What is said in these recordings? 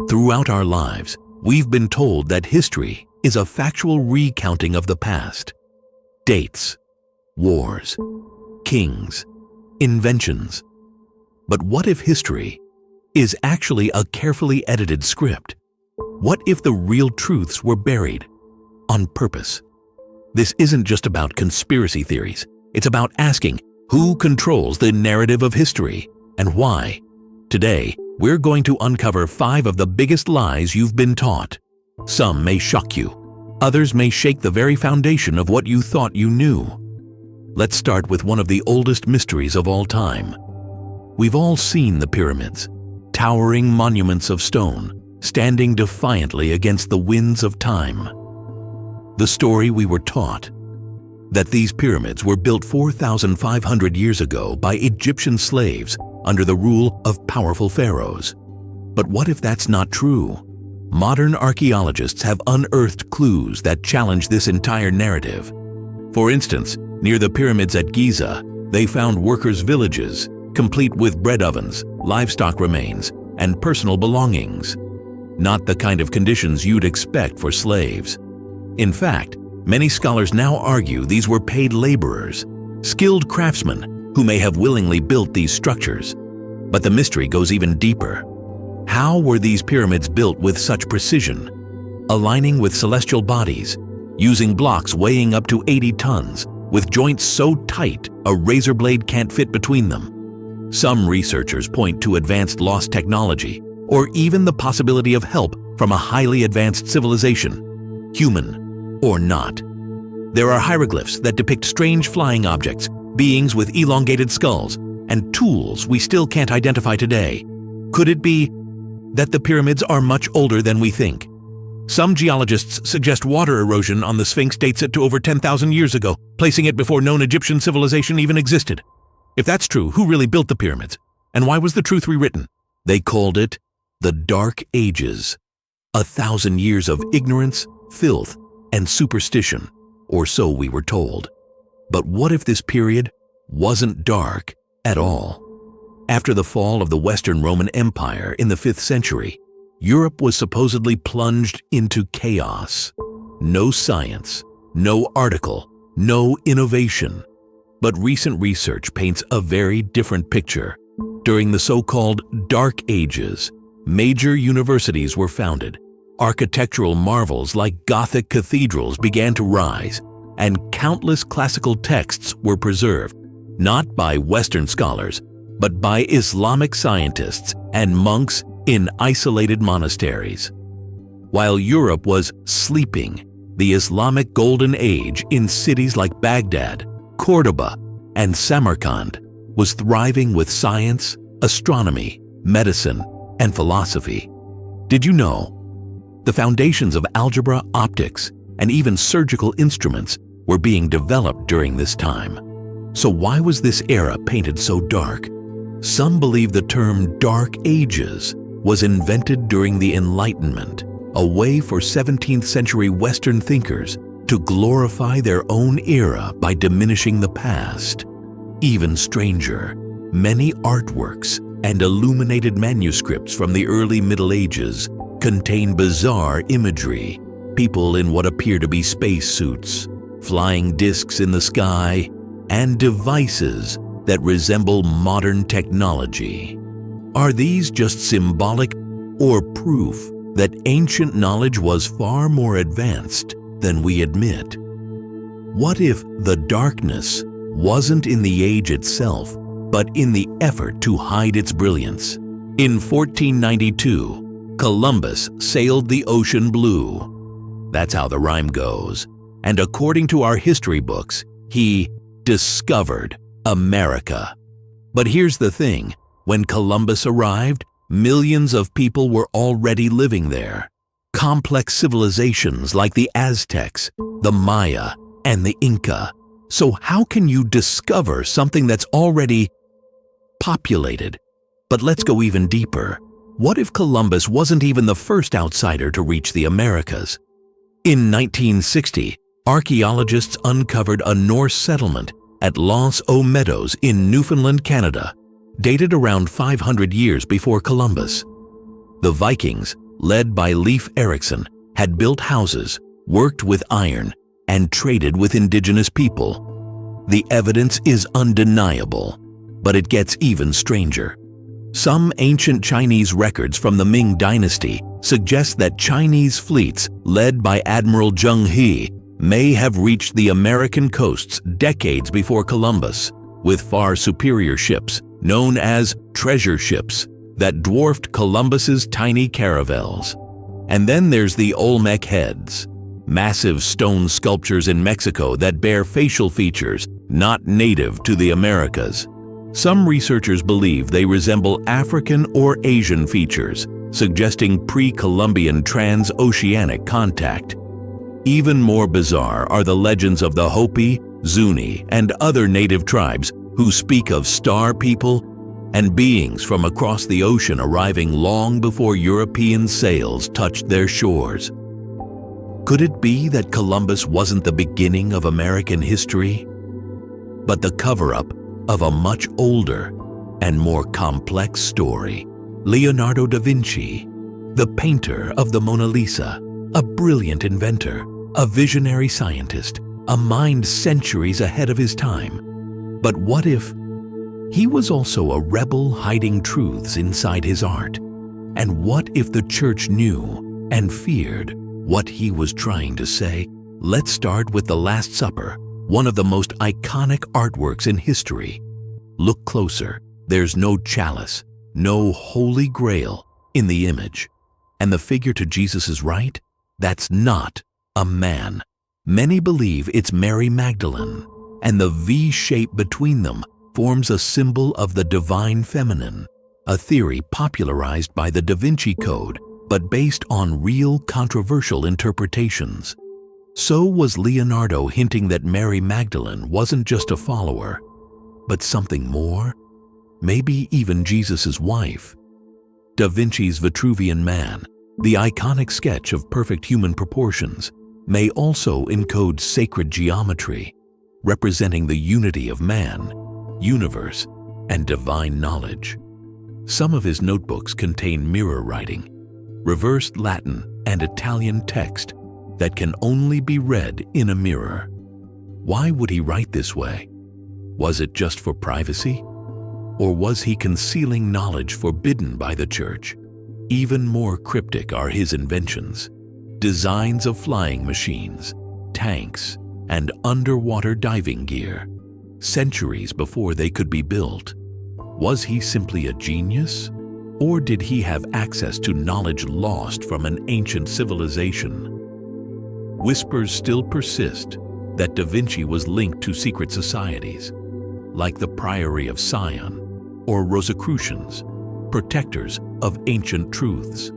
Throughout our lives, we've been told that history is a factual recounting of the past. Dates, wars, kings, inventions. But what if history is actually a carefully edited script? What if the real truths were buried on purpose? This isn't just about conspiracy theories. It's about asking who controls the narrative of history and why. Today, we're going to uncover 5 of the biggest lies you've been taught. Some may shock you. Others may shake the very foundation of what you thought you knew. Let's start with one of the oldest mysteries of all time. We've all seen the pyramids, towering monuments of stone, standing defiantly against the winds of time. The story we were taught, that these pyramids were built 4,500 years ago by Egyptian slaves under the rule of powerful pharaohs. But what if that's not true? Modern archaeologists have unearthed clues that challenge this entire narrative. For instance, near the pyramids at Giza, they found workers' villages, complete with bread ovens, livestock remains, and personal belongings. Not the kind of conditions you'd expect for slaves. In fact, many scholars now argue these were paid laborers, skilled craftsmen who may have willingly built these structures. But the mystery goes even deeper. How were these pyramids built with such precision, aligning with celestial bodies, using blocks weighing up to 80 tons, with joints so tight a razor blade can't fit between them? Some researchers point to advanced lost technology, or even the possibility of help from a highly advanced civilization, human or not. There are hieroglyphs that depict strange flying objects, beings with elongated skulls, and tools we still can't identify today. Could it be that the pyramids are much older than we think? Some geologists suggest water erosion on the Sphinx dates it to over 10,000 years ago, placing it before known Egyptian civilization even existed. If that's true, who really built the pyramids? And why was the truth rewritten? They called it the Dark Ages. 1,000 years of ignorance, filth, and superstition, or so we were told. But what if this period wasn't dark at all? After the fall of the Western Roman Empire in the 5th century, Europe was supposedly plunged into chaos. No science, no article, no innovation. But recent research paints a very different picture. During the so-called Dark Ages, major universities were founded, architectural marvels like Gothic cathedrals began to rise, and countless classical texts were preserved, not by Western scholars, but by Islamic scientists and monks in isolated monasteries. While Europe was sleeping, the Islamic Golden Age in cities like Baghdad, Cordoba, and Samarkand was thriving with science, astronomy, medicine, and philosophy. Did you know? The foundations of algebra, optics, and even surgical instruments were being developed during this time. So why was this era painted so dark? Some believe the term Dark Ages was invented during the Enlightenment, a way for 17th century Western thinkers to glorify their own era by diminishing the past. Even stranger, many artworks and illuminated manuscripts from the early Middle Ages contain bizarre imagery, people in what appear to be spacesuits, flying discs in the sky, and devices that resemble modern technology. Are these just symbolic or proof that ancient knowledge was far more advanced than we admit? What if the darkness wasn't in the age itself, but in the effort to hide its brilliance? In 1492, Columbus sailed the ocean blue. That's how the rhyme goes. And according to our history books, he discovered America. But here's the thing, when Columbus arrived, millions of people were already living there. Complex civilizations like the Aztecs, the Maya, and the Inca. So how can you discover something that's already populated? But let's go even deeper. What if Columbus wasn't even the first outsider to reach the Americas? In 1960, archaeologists uncovered a Norse settlement at L'Anse aux Meadows in Newfoundland, Canada, dated around 500 years before Columbus. The Vikings, led by Leif Erikson, had built houses, worked with iron, and traded with indigenous people. The evidence is undeniable, but it gets even stranger. Some ancient Chinese records from the Ming Dynasty suggest that Chinese fleets led by Admiral Zheng He may have reached the American coasts decades before Columbus, with far superior ships known as treasure ships that dwarfed Columbus's tiny caravels. And then there's the Olmec heads, massive stone sculptures in Mexico that bear facial features not native to the Americas. Some researchers believe they resemble African or Asian features, suggesting pre-Columbian transoceanic contact. Even more bizarre are the legends of the Hopi, Zuni, and other native tribes who speak of star people and beings from across the ocean arriving long before European sails touched their shores. Could it be that Columbus wasn't the beginning of American history, but the cover-up of a much older and more complex story? Leonardo da Vinci, the painter of the Mona Lisa, a brilliant inventor, a visionary scientist, a mind centuries ahead of his time. But what if he was also a rebel hiding truths inside his art? And what if the church knew and feared what he was trying to say? Let's start with the Last Supper, one of the most iconic artworks in history. Look closer. There's no chalice, no holy grail in the image. And the figure to Jesus' right? That's not a man. Many believe it's Mary Magdalene, and the V shape between them forms a symbol of the divine feminine, a theory popularized by the Da Vinci Code, but based on real controversial interpretations. So was Leonardo hinting that Mary Magdalene wasn't just a follower, but something more? Maybe even Jesus' wife. Da Vinci's Vitruvian Man, the iconic sketch of perfect human proportions, may also encode sacred geometry, representing the unity of man, universe, and divine knowledge. Some of his notebooks contain mirror writing, reversed Latin and Italian text that can only be read in a mirror. Why would he write this way? Was it just for privacy? Or was he concealing knowledge forbidden by the church? Even more cryptic are his inventions: designs of flying machines, tanks, and underwater diving gear, centuries before they could be built. Was he simply a genius? Or did he have access to knowledge lost from an ancient civilization? Whispers still persist that Da Vinci was linked to secret societies, like the Priory of Sion or Rosicrucians, protectors of ancient truths.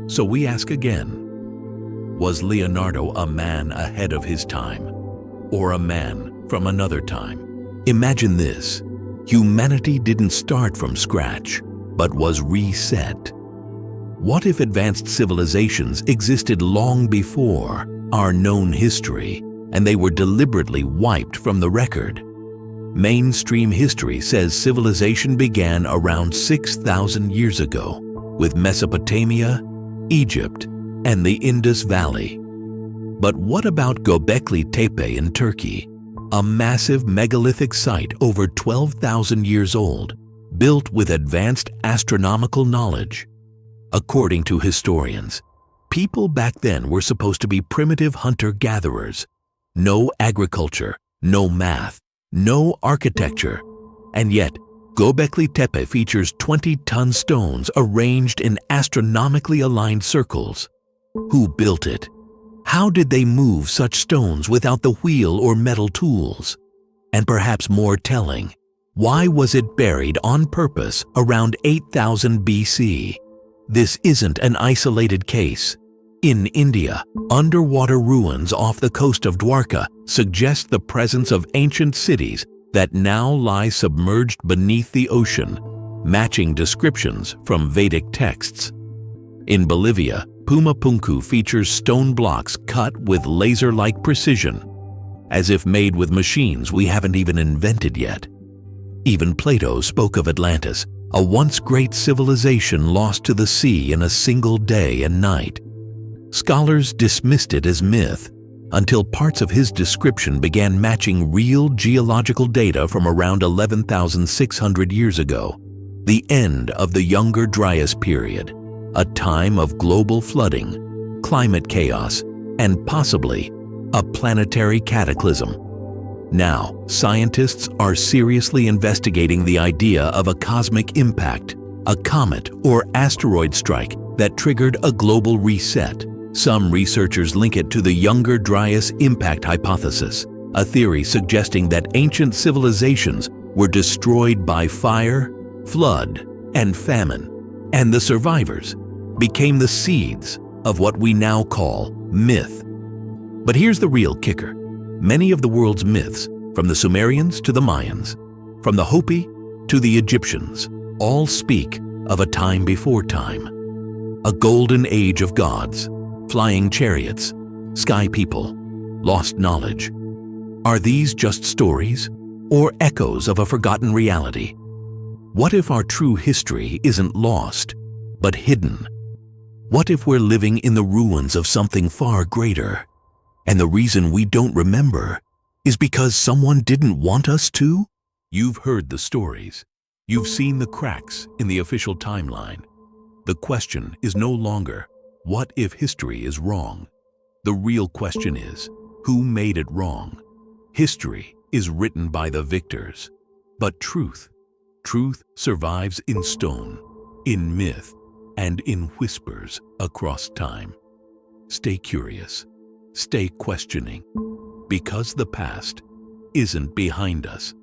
So we ask again, was Leonardo a man ahead of his time, or a man from another time? Imagine this: humanity didn't start from scratch, but was reset. What if advanced civilizations existed long before our known history, and they were deliberately wiped from the record? Mainstream history says civilization began around 6,000 years ago, with Mesopotamia, Egypt, and the Indus Valley. But what about Göbekli Tepe in Turkey, a massive megalithic site over 12,000 years old, built with advanced astronomical knowledge? According to historians, people back then were supposed to be primitive hunter-gatherers. No agriculture, no math, no architecture. And yet, Göbekli Tepe features 20-ton stones arranged in astronomically aligned circles. Who built it? How did they move such stones without the wheel or metal tools? And perhaps more telling, why was it buried on purpose around 8000 BC? This isn't an isolated case. In India, underwater ruins off the coast of Dwarka suggest the presence of ancient cities that now lie submerged beneath the ocean, matching descriptions from Vedic texts. In Bolivia, Pumapunku features stone blocks cut with laser-like precision, as if made with machines we haven't even invented yet. Even Plato spoke of Atlantis, a once great civilization lost to the sea in a single day and night. Scholars dismissed it as myth until parts of his description began matching real geological data from around 11,600 years ago, the end of the Younger Dryas period, a time of global flooding, climate chaos, and possibly a planetary cataclysm. Now, scientists are seriously investigating the idea of a cosmic impact, a comet or asteroid strike that triggered a global reset. Some researchers link it to the Younger Dryas impact hypothesis, a theory suggesting that ancient civilizations were destroyed by fire, flood, and famine, and the survivors became the seeds of what we now call myth. But here's the real kicker. Many of the world's myths, from the Sumerians to the Mayans, from the Hopi to the Egyptians, all speak of a time before time, a golden age of gods, flying chariots, sky people, lost knowledge. Are these just stories or echoes of a forgotten reality? What if our true history isn't lost, but hidden? What if we're living in the ruins of something far greater, and the reason we don't remember is because someone didn't want us to? You've heard the stories. You've seen the cracks in the official timeline. The question is no longer, what if history is wrong? The real question is, who made it wrong? History is written by the victors, but truth survives in stone, in myth, and in whispers across time. Stay curious, stay questioning, because the past isn't behind us.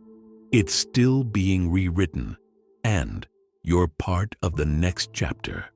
It's still being rewritten, and you're part of the next chapter.